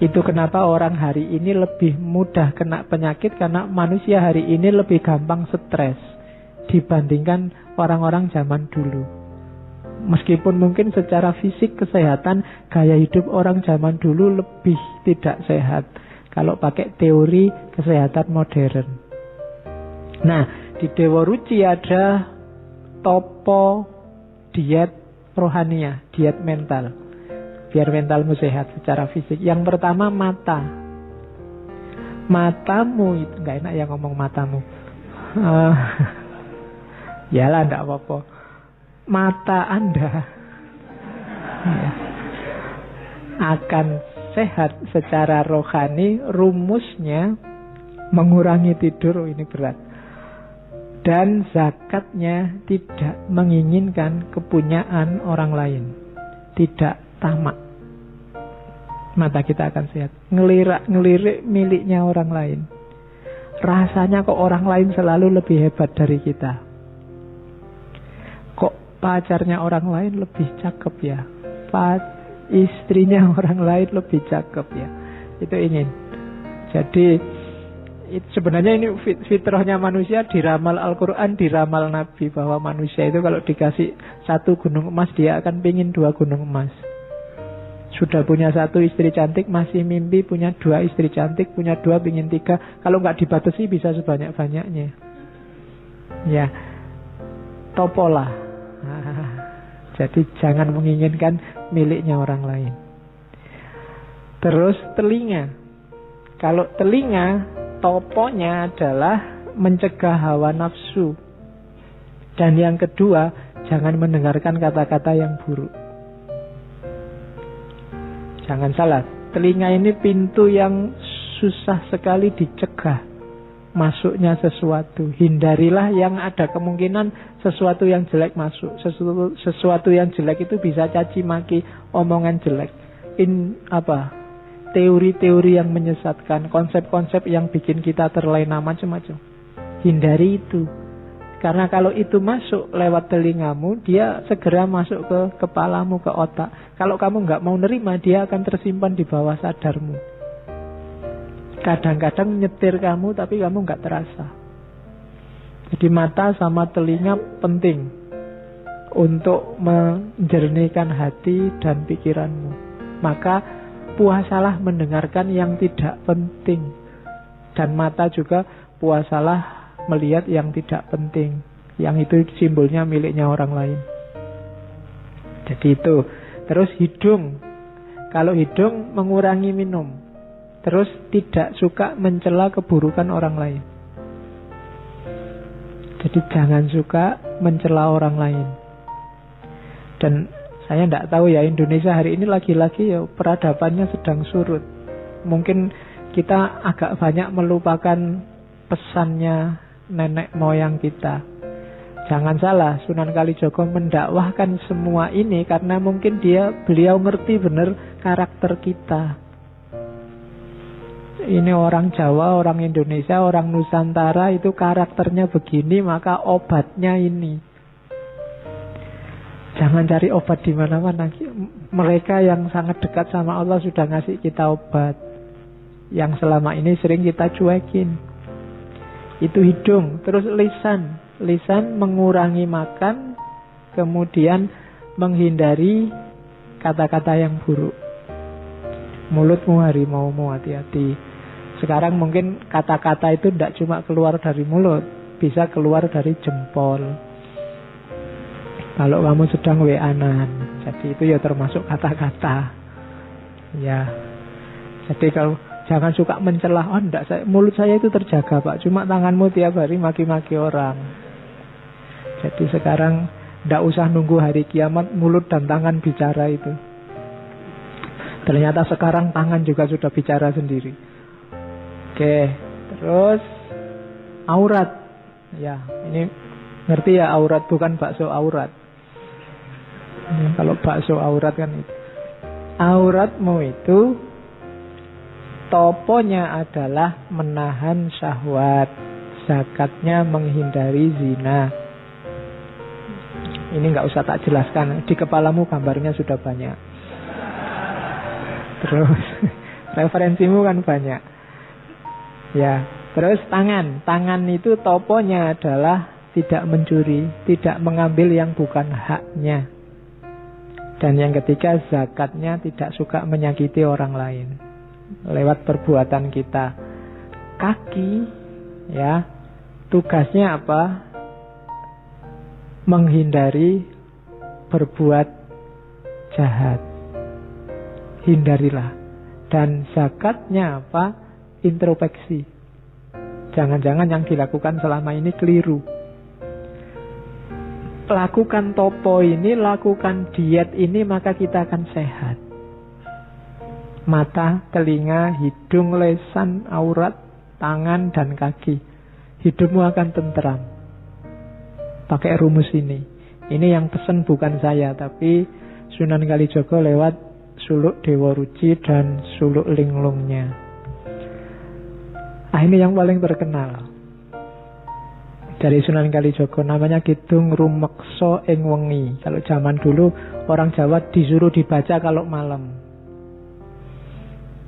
Itu kenapa orang hari ini lebih mudah kena penyakit, karena manusia hari ini lebih gampang stres dibandingkan orang-orang zaman dulu. Meskipun mungkin secara fisik kesehatan, gaya hidup orang zaman dulu lebih tidak sehat kalau pakai teori kesehatan modern. Nah, di Dewa Ruci ada topo diet rohania, diet mental, biar mentalmu sehat secara fisik. Yang pertama, mata. Matamu itu, nggak enak ya ngomong matamu. Yalah, enggak apa-apa. Mata Anda akan sehat secara rohani. Rumusnya mengurangi tidur, ini berat. Dan zakatnya tidak menginginkan kepunyaan orang lain, tidak tamak. Mata kita akan sehat. Ngelirik miliknya orang lain. Rasanya kok orang lain selalu lebih hebat dari kita. Pacarnya orang lain lebih cakep ya, istrinya orang lain lebih cakep ya. Itu ingin. Jadi sebenarnya ini fitrahnya manusia, diramal Al-Quran, diramal Nabi, bahwa manusia itu kalau dikasih 1 gunung emas, dia akan pingin 2 gunung emas. Sudah punya 1 istri cantik, masih mimpi punya 2 istri cantik, punya 2 pingin 3. Kalau nggak dibatasi bisa sebanyak-banyaknya. Ya, topolah. Jadi jangan menginginkan miliknya orang lain. Terus telinga. Kalau telinga, toponya adalah mencegah hawa nafsu. Dan yang kedua, jangan mendengarkan kata-kata yang buruk. Jangan salah, telinga ini pintu yang susah sekali dicegah masuknya sesuatu. Hindarilah yang ada kemungkinan sesuatu yang jelek masuk. Sesuatu yang jelek itu bisa caci maki, omongan jelek, teori-teori yang menyesatkan, konsep-konsep yang bikin kita terlena, macam-macam. Hindari itu. Karena kalau itu masuk lewat telingamu, dia segera masuk ke kepalamu, ke otak. Kalau kamu nggak mau nerima, dia akan tersimpan di bawah sadarmu. Kadang-kadang nyetir kamu, tapi kamu nggak terasa. Jadi mata sama telinga penting untuk menjernihkan hati dan pikiranmu. Maka puasalah mendengarkan yang tidak penting. Dan mata juga puasalah melihat yang tidak penting. Yang itu simbolnya miliknya orang lain. Jadi itu. Terus hidung. Kalau hidung mengurangi minum. Terus tidak suka mencela keburukan orang lain. Jadi jangan suka mencela orang lain. Dan saya tidak tahu ya, Indonesia hari ini lagi-lagi ya peradabannya sedang surut. Mungkin kita agak banyak melupakan pesannya nenek moyang kita. Jangan salah, Sunan Kalijogo mendakwahkan semua ini karena mungkin beliau ngerti benar karakter kita. Ini orang Jawa, orang Indonesia, orang Nusantara itu karakternya begini, maka obatnya ini. Jangan cari obat di mana-mana. Mereka yang sangat dekat sama Allah sudah ngasih kita obat. Yang selama ini sering kita cuekin. Itu hidung. Terus lisan. Lisan mengurangi makan, kemudian menghindari kata-kata yang buruk. Mulutmu harimaumu, hati-hati. Sekarang mungkin kata-kata itu tidak cuma keluar dari mulut, bisa keluar dari jempol. Kalau kamu sedang WA-an, jadi itu ya termasuk kata-kata. Ya. Jadi kalau jangan suka mencela, mulut saya itu terjaga Pak, cuma tanganmu tiap hari maki-maki orang. Jadi sekarang tidak usah nunggu hari kiamat, mulut dan tangan bicara itu. Ternyata sekarang tangan juga sudah bicara sendiri. Oke, terus aurat. Ya, ini ngerti ya, aurat bukan bakso aurat. Kalau bakso aurat kan itu. Auratmu itu toponya adalah menahan syahwat. Zakatnya menghindari zina. Ini nggak usah tak jelaskan, di kepalamu gambarnya sudah banyak. Terus Referensimu kan banyak. Ya, terus tangan. Tangan itu toponya adalah tidak mencuri, tidak mengambil yang bukan haknya. Dan yang ketiga, zakatnya tidak suka menyakiti orang lain lewat perbuatan kita. Kaki, ya, tugasnya apa? Menghindari berbuat jahat. Hindarilah. Dan zakatnya apa? Introspeksi. Jangan-jangan yang dilakukan selama ini keliru. Lakukan topo ini, lakukan diet ini, maka kita akan sehat. Mata, telinga, hidung, lesan, aurat, tangan, dan kaki. Hidupmu akan tentram. Pakai rumus ini. Ini yang pesan bukan saya, tapi Sunan Kalijaga lewat suluk Dewa Ruci dan suluk linglungnya. Ini yang paling terkenal dari Sunan Kalijaga, namanya Kidung Rumeksa ing Wengi. Kalau zaman dulu orang Jawa disuruh dibaca kalau malam.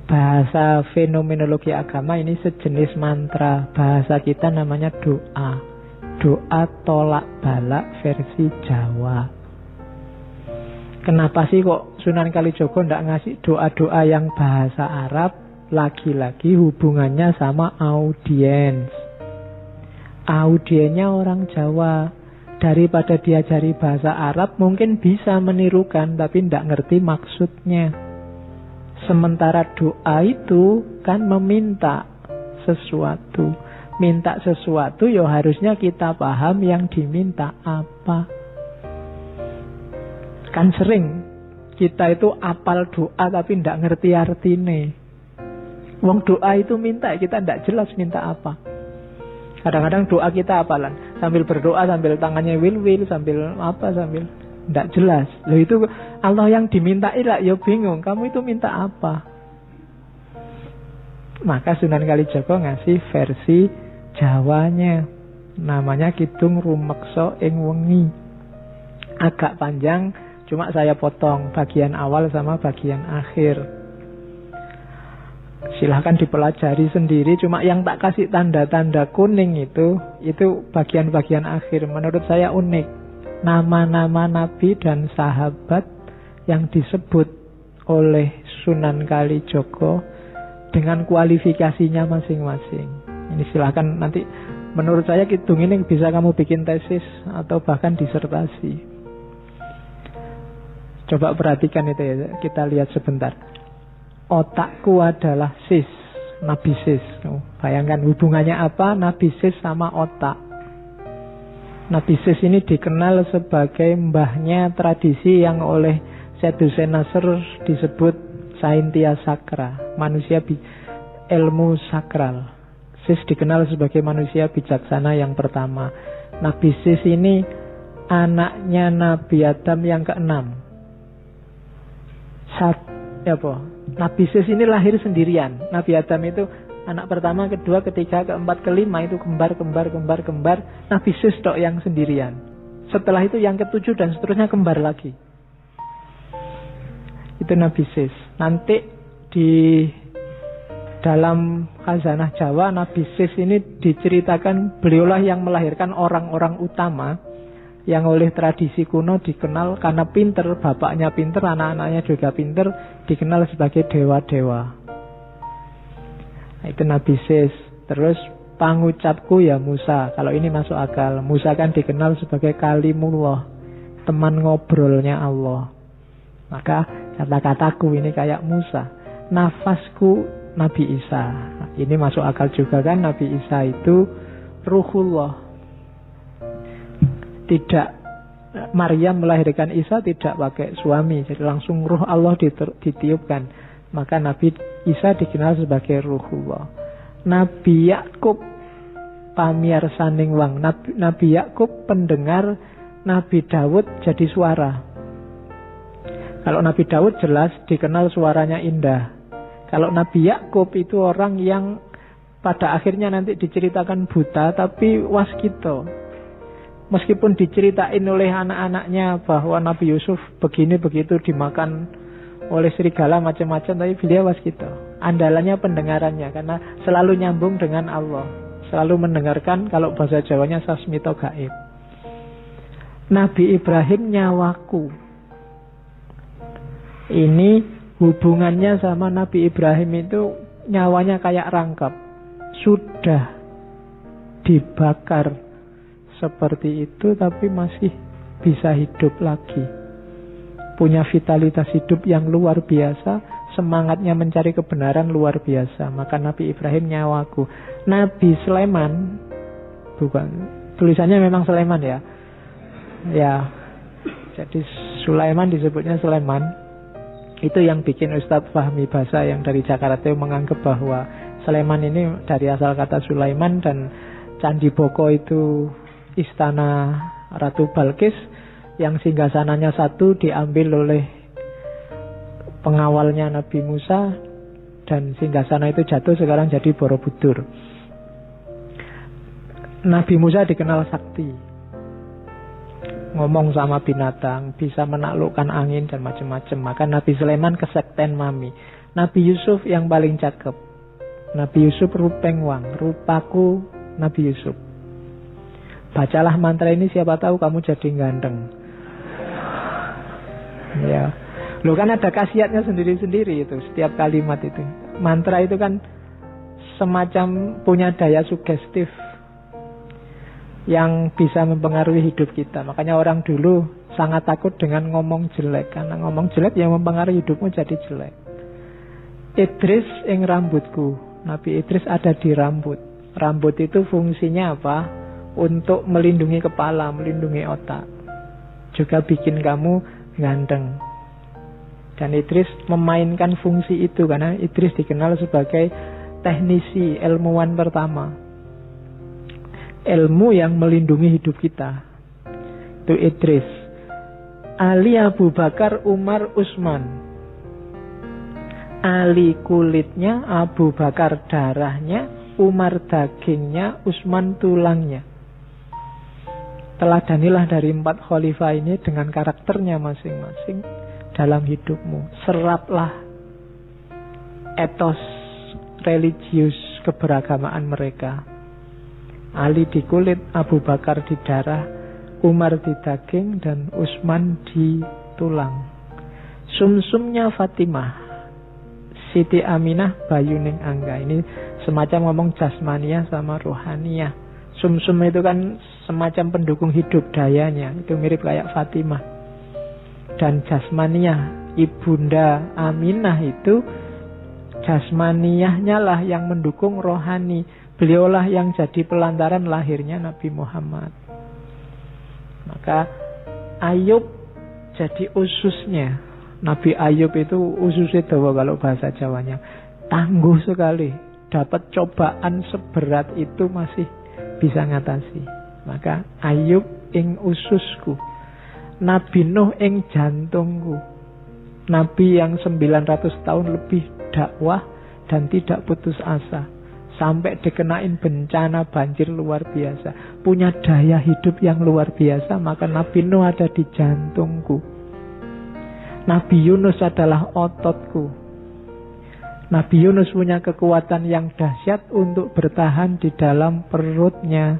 Bahasa fenomenologi agama ini sejenis mantra. Bahasa kita namanya doa. Doa tolak balak versi Jawa. Kenapa sih kok Sunan Kalijaga tidak ngasih doa-doa yang bahasa Arab? Lagi-lagi hubungannya sama audiens. Audiennya orang Jawa. Daripada diajari bahasa Arab, mungkin bisa menirukan, tapi tidak ngerti maksudnya. Sementara doa itu kan meminta sesuatu. Minta sesuatu, ya harusnya kita paham yang diminta apa. Kan sering kita itu apal doa tapi tidak ngerti artinya. Wong doa itu minta, kita tidak jelas minta apa. Kadang-kadang doa kita apalan, sambil berdoa, sambil tangannya wil-wil, sambil apa, sambil tidak jelas. Loh itu Allah yang dimintai lah, ya bingung, kamu itu minta apa? Maka Sunan Kalijaga ngasih versi Jawanya, namanya Kidung Rumeksa ing Wengi. Agak panjang, cuma saya potong bagian awal sama bagian akhir. Silahkan dipelajari sendiri. Cuma yang tak kasih tanda-tanda kuning itu bagian-bagian akhir. Menurut saya unik. Nama-nama nabi dan sahabat yang disebut oleh Sunan Kalijaga dengan kualifikasinya masing-masing. Ini silahkan nanti, menurut saya kidung ini bisa kamu bikin tesis atau bahkan disertasi. Coba perhatikan itu ya. Kita lihat sebentar. Otakku adalah sis, Nabi Sis. Bayangkan hubungannya apa Nabi Sis sama otak. Nabi Sis ini dikenal sebagai mbahnya tradisi yang oleh Syed Hussein Nasr disebut Saintia Sakra, manusia ilmu sakral. Sis dikenal sebagai manusia bijaksana yang pertama. Nabi Sis ini anaknya Nabi Adam yang ke-6. Nabi Sis ini lahir sendirian. Nabi Adam itu anak pertama, kedua, ketiga, keempat, kelima itu kembar. Nabi Sis tok yang sendirian. Setelah itu yang ketujuh dan seterusnya kembar lagi. Itu Nabi Sis. Nanti di dalam Khazanah Jawa, Nabi Sis ini diceritakan beliaulah yang melahirkan orang-orang utama yang oleh tradisi kuno dikenal karena pinter, bapaknya pinter, anak-anaknya juga pinter, dikenal sebagai dewa-dewa. Nah, itu Nabi Sis. Terus pangucapku ya Musa. Kalau ini masuk akal. Musa kan dikenal sebagai kalimullah, teman ngobrolnya Allah. Maka kata-kataku ini kayak Musa. Nafasku Nabi Isa. Nah, ini masuk akal juga kan. Nabi Isa itu ruhullah. Tidak, Maryam melahirkan Isa tidak pakai suami, jadi langsung ruh Allah ditiupkan. Maka Nabi Isa dikenal sebagai ruhullah. Nabi Yakub pamiarsaning wang. Nabi Yakub pendengar, Nabi Daud jadi suara. Kalau Nabi Daud jelas dikenal suaranya indah. Kalau Nabi Yakub itu orang yang pada akhirnya nanti diceritakan buta tapi waskito. Meskipun diceritain oleh anak-anaknya bahwa Nabi Yusuf begini begitu dimakan oleh serigala macam-macam, tapi beliau waskito. Andalannya pendengarannya, karena selalu nyambung dengan Allah, selalu mendengarkan. Kalau bahasa Jawanya sasmito gaib. Nabi Ibrahim nyawaku. Ini hubungannya sama Nabi Ibrahim itu nyawanya kayak rangkap, sudah dibakar seperti itu tapi masih bisa hidup lagi, punya vitalitas hidup yang luar biasa, semangatnya mencari kebenaran luar biasa. Maka Nabi Ibrahim nyawaku. Nabi Sulaiman, bukan, tulisannya memang Sulaiman ya. Ya, jadi Sulaiman disebutnya Sulaiman. Itu yang bikin Ustadz Fahmi Basa yang dari Jakarta itu menganggap bahwa Sulaiman ini dari asal kata Sulaiman, dan Candi Boko itu istana Ratu Balkis yang singgasananya satu diambil oleh pengawalnya Nabi Musa, dan singgasana itu jatuh sekarang jadi Borobudur. Nabi Musa dikenal sakti, ngomong sama binatang, bisa menaklukkan angin dan macam-macam. Maka Nabi Sulaiman kesekten mami. Nabi Yusuf yang paling cakep. Nabi Yusuf rupeng wang, rupaku Nabi Yusuf. Bacalah mantra ini, siapa tahu kamu jadi ganteng. Ya, lo kan ada khasiatnya sendiri-sendiri itu setiap kalimat itu. Mantra itu kan semacam punya daya sugestif yang bisa mempengaruhi hidup kita. Makanya orang dulu sangat takut dengan ngomong jelek, karena ngomong jelek yang mempengaruhi hidupmu jadi jelek. Idris ing rambutku. Nabi Idris ada di rambut. Rambut itu fungsinya apa? Untuk melindungi kepala, melindungi otak, juga bikin kamu ganteng. Dan Idris memainkan fungsi itu, karena Idris dikenal sebagai teknisi, ilmuwan pertama, ilmu yang melindungi hidup kita. Itu Idris. Ali Abu Bakar Umar Utsman. Ali kulitnya, Abu Bakar darahnya, Umar dagingnya, Utsman tulangnya. Teladanilah dari 4 khalifah ini dengan karakternya masing-masing dalam hidupmu. Seraplah etos religius keberagamaan mereka. Ali di kulit, Abu Bakar di darah, Umar di daging, dan Utsman di tulang. Sumsumnya Fatimah, Siti Aminah Bayuning Angga. Ini semacam ngomong jasmaniah sama rohaniah. Sumsum itu kan semacam pendukung hidup, dayanya. Itu mirip kayak Fatimah. Dan jasmaniah, Ibunda Aminah itu jasmaniahnya lah yang mendukung rohani. Beliaulah yang jadi pelantaran lahirnya Nabi Muhammad. Maka Ayub jadi ususnya. Nabi Ayub itu ususnya dawa kalau bahasa Jawanya. Tangguh sekali. Dapat cobaan seberat itu masih bisa ngatasi. Maka Ayub ing ususku. Nabi Nuh ing jantungku. Nabi yang 900 tahun lebih dakwah dan tidak putus asa, sampai dikenain bencana banjir luar biasa, punya daya hidup yang luar biasa. Maka Nabi Nuh ada di jantungku. Nabi Yunus adalah ototku. Nabi Yunus punya kekuatan yang dahsyat untuk bertahan di dalam perutnya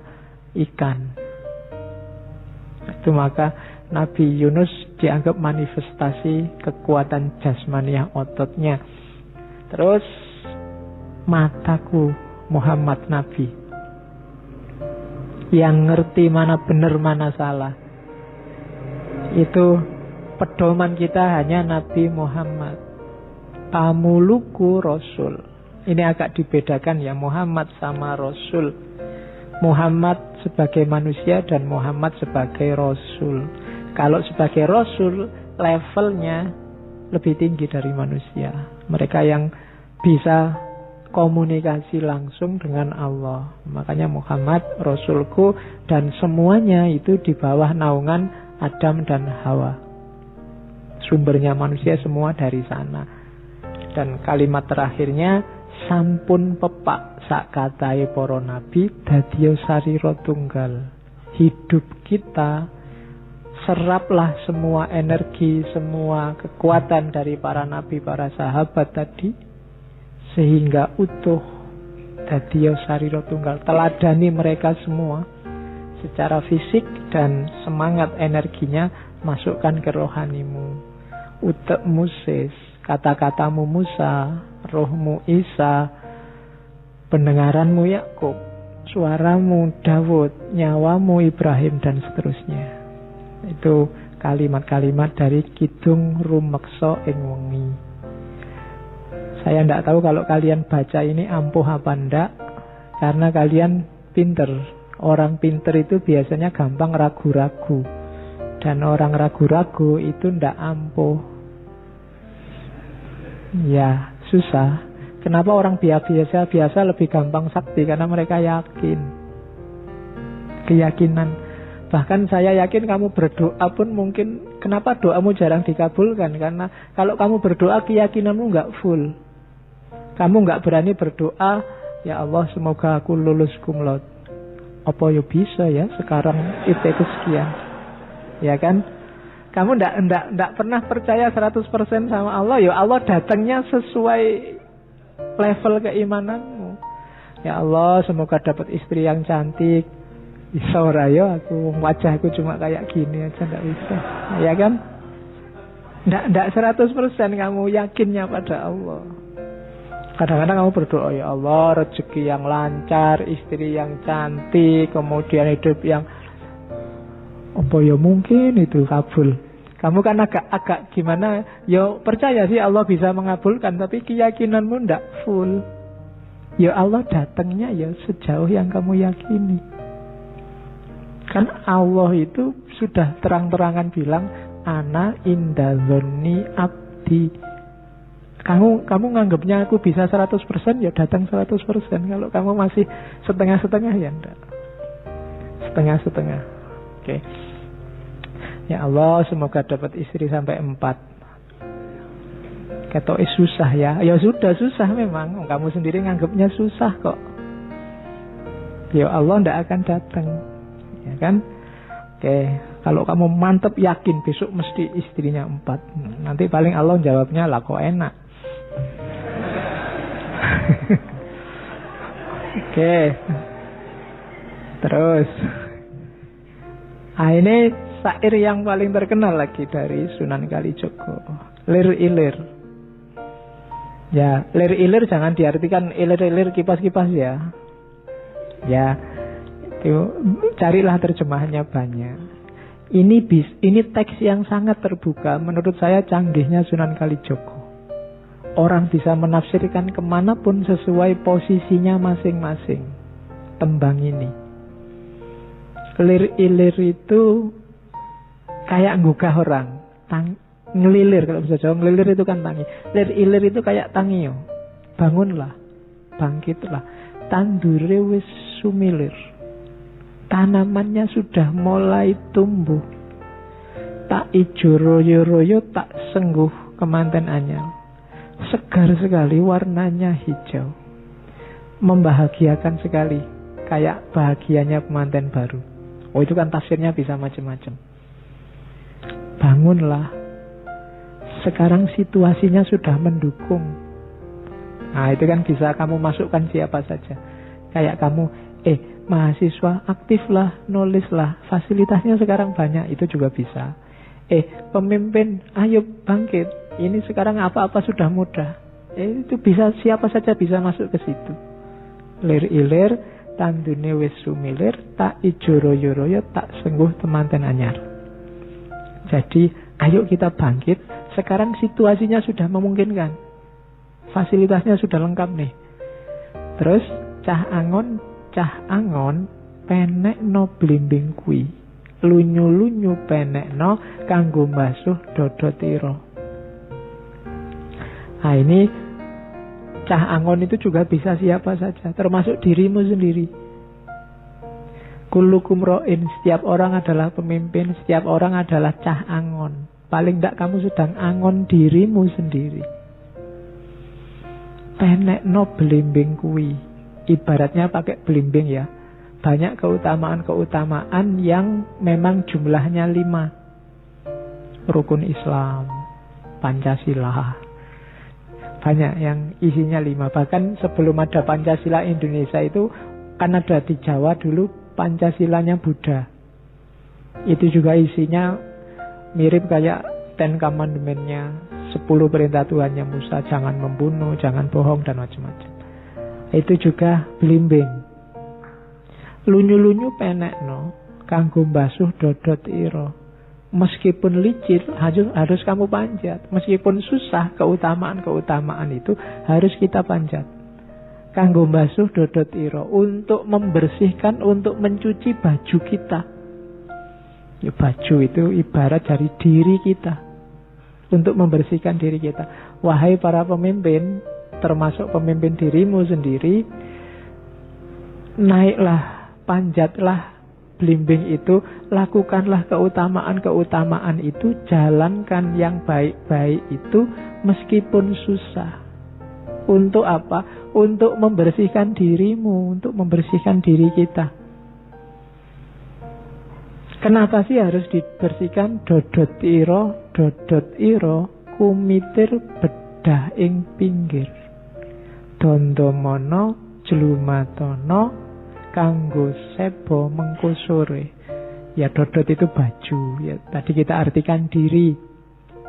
ikan. Itu maka Nabi Yunus dianggap manifestasi kekuatan jasmaniah ototnya. Terus mataku Muhammad Nabi, yang ngerti mana benar mana salah. Itu pedoman kita hanya Nabi Muhammad. Pamuluku Rasul. Ini agak dibedakan ya, Muhammad sama Rasul. Muhammad sebagai manusia dan Muhammad sebagai Rasul. Kalau sebagai Rasul, levelnya lebih tinggi dari manusia. Mereka yang bisa komunikasi langsung dengan Allah. Makanya Muhammad Rasulku, dan semuanya itu di bawah naungan Adam dan Hawa. Sumbernya manusia semua dari sana. Dan kalimat terakhirnya, sampun pepak sak katai para nabi dadiya sarira tunggal. Hidup kita, seraplah semua energi, semua kekuatan dari para nabi, para sahabat tadi, sehingga utuh dadi sarira tunggal. Teladani mereka semua secara fisik dan semangat energinya masukkan ke rohanimu. Utekmu Sis, kata-katamu Musa, rohmu Isa, pendengaranmu Yakub, suaramu Daud, nyawamu Ibrahim, dan seterusnya. Itu kalimat-kalimat dari Kidung Rumeksa ing Wengi. Saya tidak tahu kalau kalian baca ini ampuh apa enggak, karena kalian pinter. Orang pinter itu biasanya gampang ragu-ragu, dan orang ragu-ragu itu tidak ampuh. Ya, susah. Kenapa orang biasa lebih gampang sakti? Karena mereka yakin. Keyakinan. Bahkan saya yakin kamu berdoa pun mungkin, kenapa doamu jarang dikabulkan? Karena kalau kamu berdoa keyakinanmu nggak full. Kamu nggak berani berdoa, ya Allah semoga aku lulus cum laude. Apa ya bisa ya sekarang IPK sekian. Ya kan? Kamu nggak pernah percaya 100% sama Allah. Ya Allah datangnya sesuai level keimananmu. Ya Allah semoga dapat istri yang cantik. Bisa ora ya aku, wajahku cuma kayak gini aja, nggak bisa. Ya kan? Nggak 100% kamu yakinnya pada Allah. Kadang-kadang kamu berdoa, ya Allah rezeki yang lancar, istri yang cantik, kemudian hidup yang apa ya mungkin itu kabul. Kamu kan agak gimana, ya percaya sih Allah bisa mengabulkan, tapi keyakinanmu ndak full. Ya Allah datangnya ya sejauh yang kamu yakini. Kan Allah itu sudah terang-terangan bilang, ana inda dzanni abdi. Kamu nganggapnya aku bisa 100%, ya datang 100%. Kalau kamu masih setengah-setengah, ya enggak. Setengah-setengah. Oke. Ya Allah semoga dapat istri sampai 4. Ketoke susah ya. Ya sudah susah memang. Kamu sendiri nganggapnya susah kok. Ya Allah ndak akan datang. Ya kan? Oke. Kalau kamu mantep yakin besok mesti istrinya 4. Nanti paling Allah jawabnya lah kok enak. Oke. Terus ini syair yang paling terkenal lagi dari Sunan Kalijogo, Lir Ilir. Ya, lir ilir jangan diartikan ilir-ilir kipas-kipas ya. Ya, itu carilah terjemahannya banyak. Ini teks yang sangat terbuka. Menurut saya canggihnya Sunan Kalijogo. Orang bisa menafsirkan kemanapun sesuai posisinya masing-masing tembang ini. Lir ilir itu kayak nggugah orang, ngelilir. Kalau bisa Jawa ngelilir itu kan tangi. Lir ilir itu kayak tangi yo. Bangunlah, bangkitlah. Tandure wis sumilir. Tanamannya sudah mulai tumbuh. Tak ijo royo-royo, tak sengguh kemanten anyar. Segar sekali warnanya hijau. Membahagiakan sekali, kayak bahagianya pengantin baru. Oh itu kan tafsirnya bisa macam-macam. Bangunlah. Sekarang situasinya sudah mendukung. Nah itu kan bisa kamu masukkan siapa saja. Kayak kamu, mahasiswa aktiflah, nulislah. Fasilitasnya sekarang banyak, itu juga bisa. Pemimpin, ayo bangkit. Ini sekarang apa-apa sudah mudah. Itu bisa, siapa saja bisa masuk ke situ. Lir ilir, tandune wis sumilir, tak ijo royo-royo, tak sengguh temanten anyar. Jadi, ayo kita bangkit. Sekarang situasinya sudah memungkinkan. Fasilitasnya sudah lengkap nih. Terus, cah angon, penek no blimbing kui. Lunyu-lunyu penek no, kanggo mbasuh dodo tiro. Nah ini cah angon itu juga bisa siapa saja, termasuk dirimu sendiri. Kullukum ro'in, setiap orang adalah pemimpin, setiap orang adalah cah angon. Paling tidak kamu sedang angon dirimu sendiri. Penek no belimbing kui, ibaratnya pakai belimbing ya. Banyak keutamaan-keutamaan yang memang jumlahnya 5. Rukun Islam, Pancasila. banyak yang isinya 5. Bahkan sebelum ada Pancasila Indonesia itu kan ada di Jawa dulu Pancasilanya Buddha. Itu juga isinya mirip kayak Ten Commandment-nya, 10 perintah Tuhannya Musa, jangan membunuh, jangan bohong, dan macam-macam. Itu juga blimbing. Lunyu-lunyu penekno kanggo mbasuh dodot ira. Meskipun licin harus kamu panjat. Meskipun susah, keutamaan itu harus kita panjat. Kanggo mbasuh dodot ira, untuk membersihkan, untuk mencuci baju kita. Ya, baju itu ibarat dari diri kita, untuk membersihkan diri kita. Wahai para pemimpin, termasuk pemimpin dirimu sendiri, naiklah, panjatlah blimbing itu, lakukanlah keutamaan itu, jalankan yang baik-baik itu meskipun susah. Untuk apa? Untuk membersihkan dirimu, untuk membersihkan diri kita. Kenapa sih harus dibersihkan? Dodot iro kumitir bedah ing pinggir. Dondomono jlumatono kanggo sebo mengko sore. Ya, dodot itu baju. Ya, tadi kita artikan diri.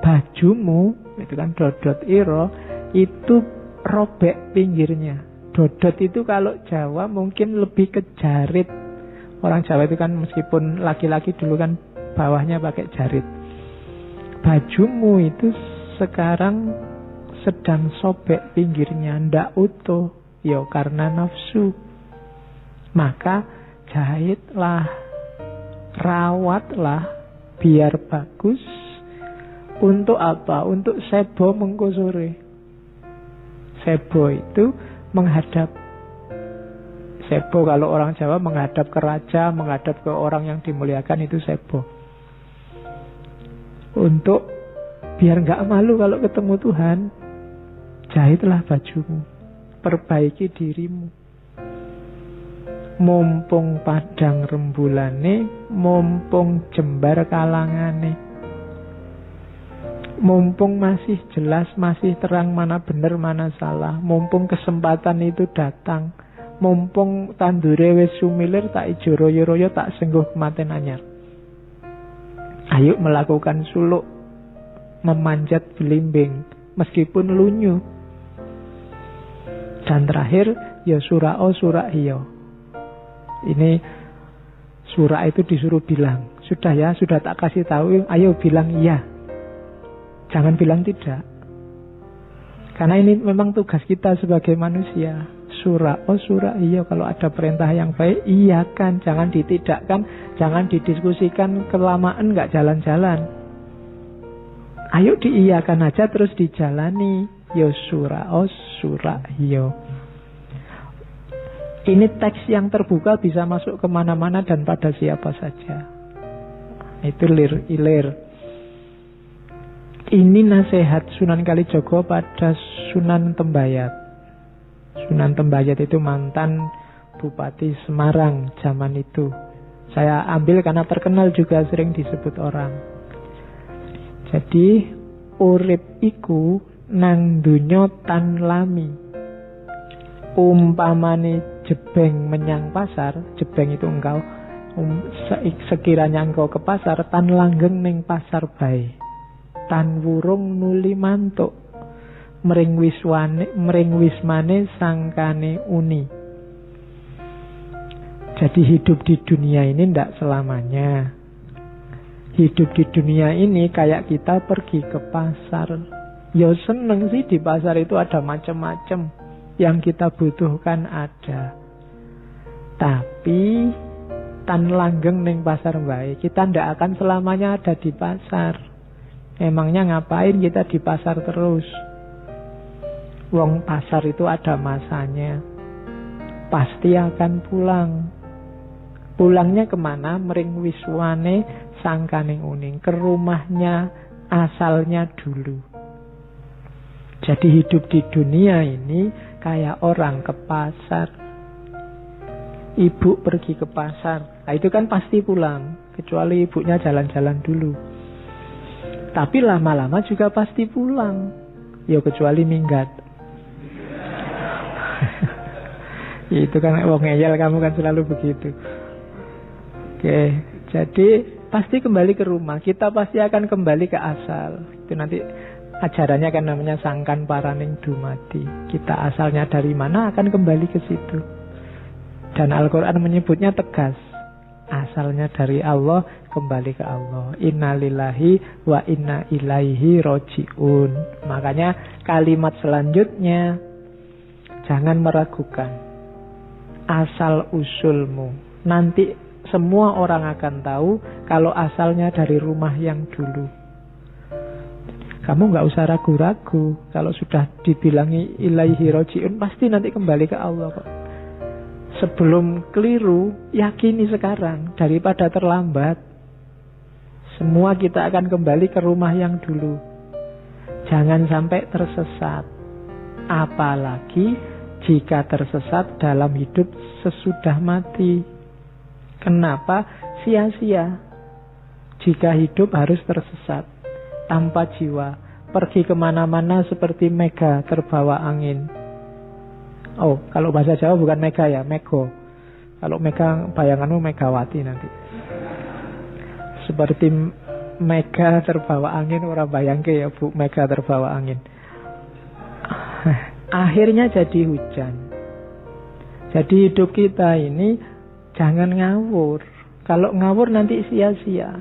Bajumu itu kan dodot iro, itu robek pinggirnya. Dodot itu kalau Jawa mungkin lebih ke jarit. Orang Jawa itu kan meskipun laki-laki dulu kan bawahnya pakai jarit. Bajumu itu sekarang sedang sobek pinggirnya, ndak utuh. Ya karena nafsu. Maka jahitlah, rawatlah biar bagus. Untuk apa? Untuk sebo mengko sore. Sebo itu menghadap. Sebo kalau orang Jawa menghadap ke raja, menghadap ke orang yang dimuliakan, itu sebo. Untuk biar gak malu kalau ketemu Tuhan, jahitlah bajumu, perbaiki dirimu. Mumpung padang rembulane, mumpung jembar kalangane. Mumpung masih jelas, masih terang mana benar mana salah. Mumpung kesempatan itu datang. Mumpung tandure wis sumilir, tak ijo royo-royo, tak sengguh kematen anyar. Ayo melakukan suluk, memanjat blimbing meskipun lunyu. Dan terakhir ya surao surak hiyo. Ini surak itu disuruh bilang, sudah ya, sudah tak kasih tahu, ayo bilang iya. Jangan bilang tidak. Karena ini memang tugas kita sebagai manusia. Surak iya, kalau ada perintah yang baik, iya kan, jangan ditidakkan, jangan didiskusikan kelamaan, nggak jalan-jalan. Ayo diiyakan aja terus dijalani. Yo surak iya. Ini teks yang terbuka, bisa masuk kemana-mana dan pada siapa saja. Itu ilir. Ini nasihat Sunan Kalijogo pada Sunan Tembayat. Sunan Tembayat itu mantan Bupati Semarang zaman itu. Saya ambil karena terkenal juga, sering disebut orang. Jadi urip iku nang donya tan lami. Umpamane jebeng menyang pasar, jebeng itu engkau, sekiranya engkau ke pasar, tan langgeng ning pasar bae. Tan wurung nuli mantuk, mring wismane sangkane uni. Jadi hidup di dunia ini tidak selamanya. Hidup di dunia ini kayak kita pergi ke pasar. Ya seneng sih, di pasar itu ada macam-macam. Yang kita butuhkan ada. Tapi tan langgeng ning pasar bae, kita tidak akan selamanya ada di pasar. Emangnya ngapain kita di pasar terus? Wong pasar itu ada masanya. Pasti akan pulang. Pulangnya kemana? Mring wiswane sangkaning uning, ke rumahnya asalnya dulu. Jadi hidup di dunia ini kayak orang ke pasar. Ibu pergi ke pasar, nah itu kan pasti pulang, kecuali ibunya jalan-jalan dulu. Tapi lama-lama juga pasti pulang. Ya kecuali minggat Itu kan wong ngeyel, kamu kan selalu begitu. Oke, jadi pasti kembali ke rumah. Kita pasti akan kembali ke asal. Itu nanti ajarannya kan namanya sangkan paraning dumadi. Kita asalnya dari mana akan kembali ke situ. Dan Al-Quran menyebutnya tegas. Asalnya dari Allah, kembali ke Allah. Innalillahi wa inna ilaihi roji'un. Makanya kalimat selanjutnya, jangan meragukan asal usulmu. Nanti semua orang akan tahu kalau asalnya dari rumah yang dulu. Kamu gak usah ragu-ragu. Kalau sudah dibilangi ilaihi roji'un, pasti nanti kembali ke Allah kok. Sebelum keliru, yakini sekarang daripada terlambat. Semua kita akan kembali ke rumah yang dulu. Jangan sampai tersesat. Apalagi jika tersesat dalam hidup sesudah mati. Kenapa? Sia-sia. Jika hidup harus tersesat tanpa jiwa, pergi kemana-mana seperti mega terbawa angin. Oh, kalau bahasa Jawa bukan mega ya, mego. Kalau mega, bayanganmu Megawati nanti. Seperti mega terbawa angin, orang bayangke ya Bu, mega terbawa angin. Akhirnya jadi hujan. Jadi hidup kita ini jangan ngawur. Kalau ngawur nanti sia-sia.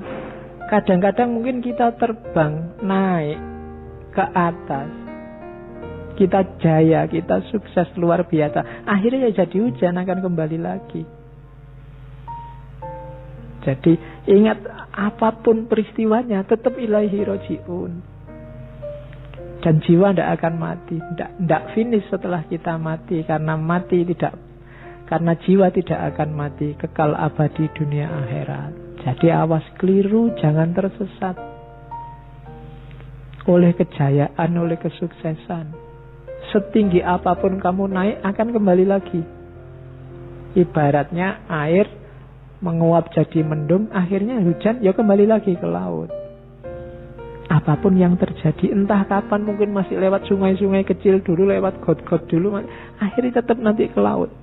Kadang-kadang mungkin kita terbang, naik ke atas, kita jaya, kita sukses luar biasa. Akhirnya ya jadi hujan, akan kembali lagi. Jadi ingat, apapun peristiwanya tetap ilaihi roji'un. Dan jiwa tidak akan mati, tidak finish setelah kita mati. Karena jiwa tidak akan mati, kekal abadi dunia akhirat. Jadi awas keliru, jangan tersesat oleh kejayaan, oleh kesuksesan. Setinggi apapun kamu naik, akan kembali lagi. Ibaratnya air menguap jadi mendung, akhirnya hujan, ya kembali lagi ke laut. Apapun yang terjadi, entah kapan, mungkin masih lewat sungai-sungai kecil dulu, lewat got-got dulu, akhirnya tetap nanti ke laut.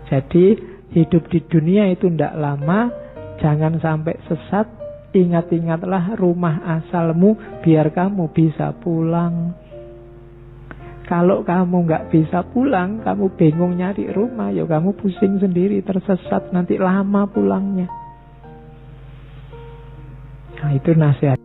Jadi hidup di dunia itu tidak lama. Jangan sampai sesat. Ingat-ingatlah rumah asalmu, biar kamu bisa pulang. Kalau kamu nggak bisa pulang, kamu bingung nyari rumah, ya kamu pusing sendiri, tersesat, nanti lama pulangnya. Nah, itu nasihat.